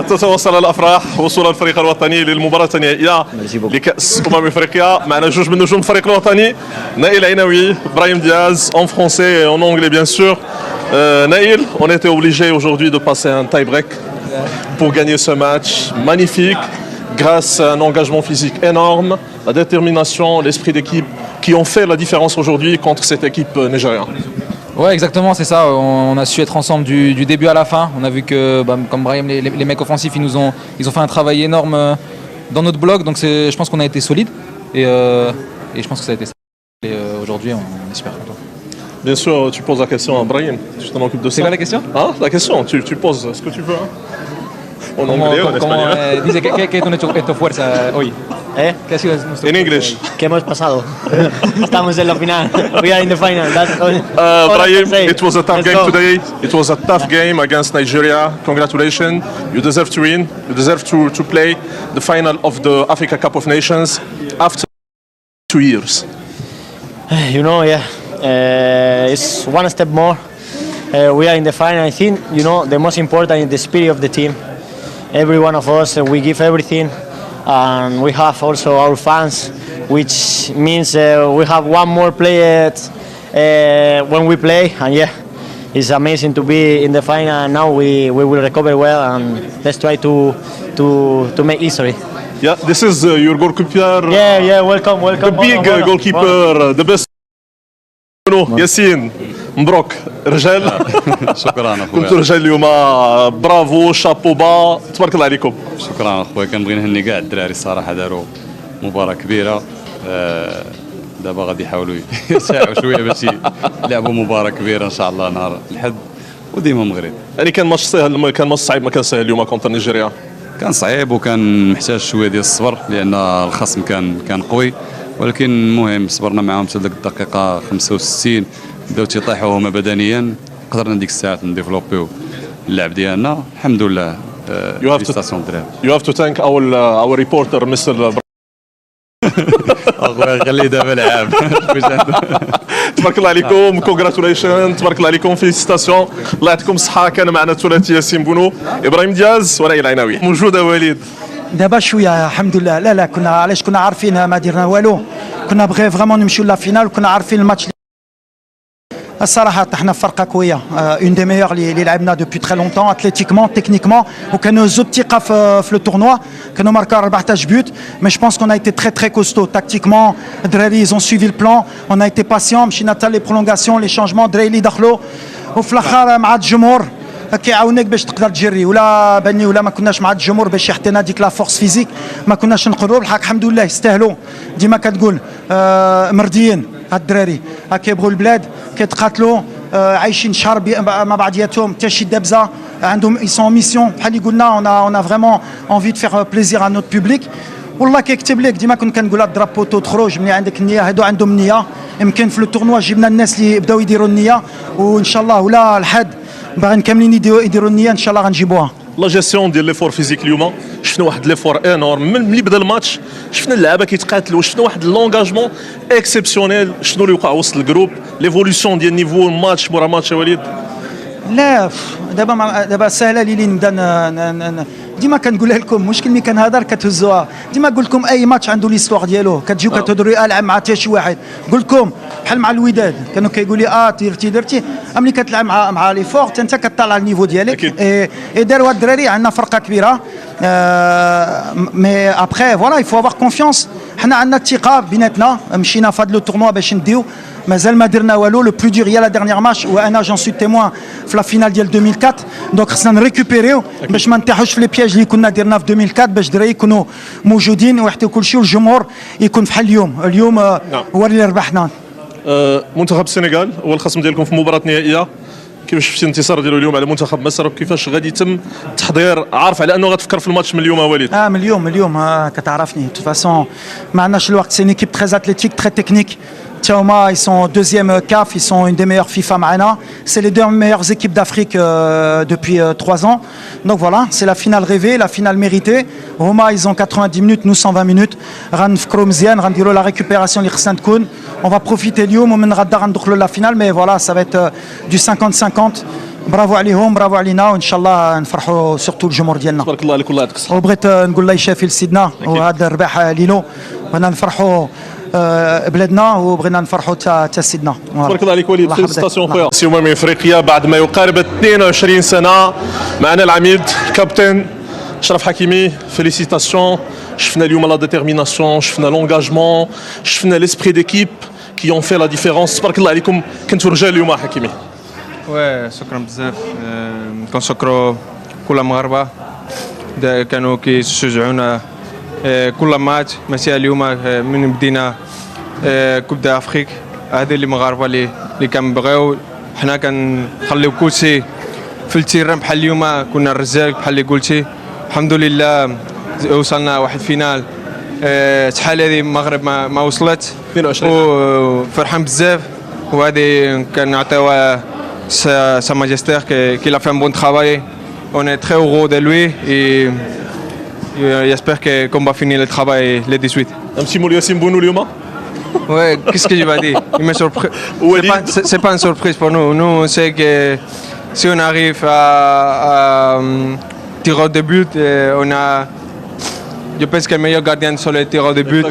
تتواصل الافراح وصول الفريق الوطني للمباراه النهائيه لكاس افريقيا. معنا جوج من نجوم الفريق الوطني، نائل عيناوي, Brahim Diaz, en français et en anglais bien sûr. Naïl, on était obligé aujourd'hui de passer un tie-break pour gagner ce match magnifique grâce à un engagement physique énorme, la détermination, l'esprit d'équipe qui ont fait la différence aujourd'hui contre cette équipe nigériane. Ouais, exactement, c'est ça. On a su être ensemble du début à la fin. On a vu que, comme Brahim, les mecs offensifs, ils ont fait un travail énorme dans notre bloc. Donc je pense qu'on a été solide et je pense que ça a été ça. Et aujourd'hui, on est super content. Bien sûr, tu poses la question à Brahim. Tu t'en occupes de ça. C'est quoi la question? Ah, la question, tu poses ce que tu veux. En anglais ou en espagnol. Dice, ¿qué es tu fuerza hoy? ¿Qué ha sido nuestro In English. ¿Qué hemos pasado? Estamos en la final. We are in the final. That's all Brahim, I it was a tough game today. It was a tough game against Nigeria. Congratulations. You deserve to win. You deserve to play the final of the Africa Cup of Nations after 2 years. You know, it's one step more. We are in the final. I think, the most important is the spirit of the team. Every one of us, we give everything. And we have also our fans, which means we have one more player when we play. And it's amazing to be in the final. And now we will recover well, and let's try to make history. Yeah, this is your goalkeeper. Welcome. The big goalkeeper, the best. ياسين, مبروك رجال. شكرا اخويا. كنتوا رجال اليوم, برافو, شابو با, تبارك الله عليكم. شكرا اخويا, كنبغي نهني كاع الدراري الصراحه, داروا مباراه كبيره. دابا غادي يحاولوا يساعوا شويه باش يلعبوا مباراه كبيره ان شاء الله نهار الحد وديما مغرب. يعني كان ماتش سهل, كان ماتش صعيب, ما كان سهل اليوم كونتر نيجيريا. كان صعيب وكان محتاج شويه ديال الصبر لان الخصم كان قوي, ولكن المهم صبرنا معاهم حتى ديك الدقيقه 65 بداو تيطيحوا هما بدنيا, قدرنا ديك الساعات نديفلوبيو اللعب ديالنا الحمد لله. You have to thank our reporter Mr. اخويا خليه دابا لعاب. تبارك الله عليكم, كونغراتوليشن, تبارك الله عليكم, فيليسيتاسيون, الله يعطيكم الصحة. كان معنا الثلاثي ياسين بونو, ابراهيم دياز ونائل عيناوي. موجودة وليد. دابا شويه الحمد لله. لا كنا عارفين ما درنا والو, كنا بغي فريمون نمشيو لا فينال, وكنا عارفين الماتش. الصراحه طحنا في فرقه قويه, اون دي ميور اللي لعبنا دوبي تري لونتون, اتليتيكمون تكنيكمون, وكانوا زوج ثقه في لو تورنوا, كانوا ماركا 14 بوت. مي جو بونس كون ا ايتي تري كوستو تاكتيكمون. الدراري ايزون سويفي البلان, اون ا ايتي باسيون, مشينا حتى لي برولونغاسيون, لي شونجمون, الدراري اللي دخلوا, وفي الاخر مع الجمهور كيعاونك باش تقدر تجري. ولا ما كناش مع الجمهور باش يعطينا ديك لا فورس فيزيك, ما كناش نقدروا. بالحق الحمد لله يستاهلوا. ديما كتقول مرضيين هاد الدراري, كيبغوا البلاد, كيتقاتلوا, عايشين شهر مع بعضياتهم, حتى شي دابزه عندهم يسون ميسيون. بحال اللي قلنا, اون فريمون انفي دو فيغ بليزير ا نوت بوبليك. والله كيكتب لك. ديما كنت كنقول الدرابو تخرج ملي عندك النيه. هادو عندهم النيه. يمكن في لو تورنوا جبنا الناس اللي بداو يديروا النيه, وان شاء الله ولا الحد باغيين كاملين يديروا النيه, ان شاء الله غنجيبوها. لا جيستيون ديال ليفور فيزيك اليوم, شفنا واحد ليفور انورم ملي بدا الماتش. شفنا اللعابه كيتقاتلوا, شفنا واحد لونغاجمون اكسيبسيونيل. شنو اللي وقع وسط الجروب, ليفولوسيون ديال نيفو ماتش مورا ماتش يا وليد؟ لا دابا سهله لي نبدا. ديما كنقولها لكم, مشكل ملي كنهضر كتهزوها. ديما نقول لكم اي ماتش عنده ليستوار ديالو, كتجيو كتهضروا العب مع حتى شي واحد. قلت لكم بحال مع الوداد كانوا كيقول لي درتي, ملي كتلعب مع لي فور انت كطلع النيفو ديالك. اي داروا الدراري, عندنا فرقه كبيره. مي ابخي فوالا يفو افوار كونفيونس. حنا عندنا الثقه بيناتنا, مشينا في هذا لو تورنوا باش نديو, مازال ما درنا والو. لو بلو دور هي لا ديرنيير ماتش, وانا جون سوي تيموان في لا فينال ديال 2004. دونك خصنا نريكوبيريو باش ما نطيحوش في لي بياج اللي كنا درنا في 2004, باش الدراري يكونوا موجودين ويحطيو كل شيء, والجمهور يكون بحال اليوم هو اللي ربحنا. منتخب السنغال هو الخصم ديالكم في المباراه النهائيه. كيفاش شفتي الانتصار ديالو اليوم على منتخب مصر, وكيفاش غادي يتم التحضير؟ عارف على انه غتفكر في الماتش من اليوم يا وليد. من اليوم كتعرفني. دو فاسون ما عندناش الوقت. سي ايكيب تري اتليتيك, تري تكنيك. Ils sont deuxième CAF, ils sont une des meilleures FIFA Marina. C'est les deux meilleures équipes d'Afrique depuis 3 ans. Donc voilà, c'est la finale rêvée, la finale méritée. Roma, ils ont 90 minutes, nous 120 minutes. Ranfkro Mzian, Randiro la récupération, on va profiter de l'Yom, on mènera la finale, mais voilà, ça va être du 50-50. برافو عليهم برافو علينا وان شاء الله نفرحوا سورتو الجمهور ديالنا. تبارك الله عليك والله يعطيك الصحه. وبغيت نقول الله يشافي لسيدنا وهذا الرباح ليلو بغينا نفرحوا بلادنا وبغينا نفرحوا تا سيدنا. تبارك الله عليك وليد، الله يحفظك. فيليسيتاسيون خويا. من افريقيا بعد ما يقارب 22 سنه معنا العميد الكابتن اشرف حكيمي، فيليسيتاسيون. شفنا اليوم لا ديتيرميناسيون، شفنا لونغاجمون، شفنا ليسبري ديكيب كي اون في لا ديفيرونس. تبارك الله عليكم، كنتو رجال اليوم حكيمي. وي شكرا بزاف. كنشكروا كل المغاربه كانوا كيشجعونا كل ماتش، ماشي اليوم من بدينا كوب دافريك. هذه اللي مغاربه اللي كنبغيو حنا كنخليو كلشي في التيران بحال اليوم كنا الرجال بحال اللي قلتي. الحمد لله وصلنا واحد فينال. شحال هذه المغرب ما وصلت 22 وفرحان بزاف. وهذه كنعطيوها Sa Majesté qu'il a fait un bon travail. On est très heureux de lui et j'espère qu'on va finir le travail le 18. Un petit mot Yassine Bounou اليوم. Ouais, qu'est-ce que je vais dire? Il me surpris. C'est pas une surprise pour nous. Nous, on sait que si on arrive à tirer de but, on a. Je pense que le meilleur gardien sur les tirs de but,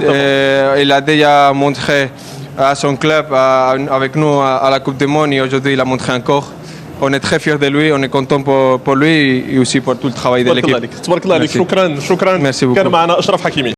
il a déjà montré à son club, avec nous à la Coupe du Monde, et aujourd'hui il a montré encore. On est très fiers de lui, on est content pour lui et aussi pour tout le travail de l'équipe. تبارك الله عليك. شكرا. Merci beaucoup. كان معنا اشرف حكيمي.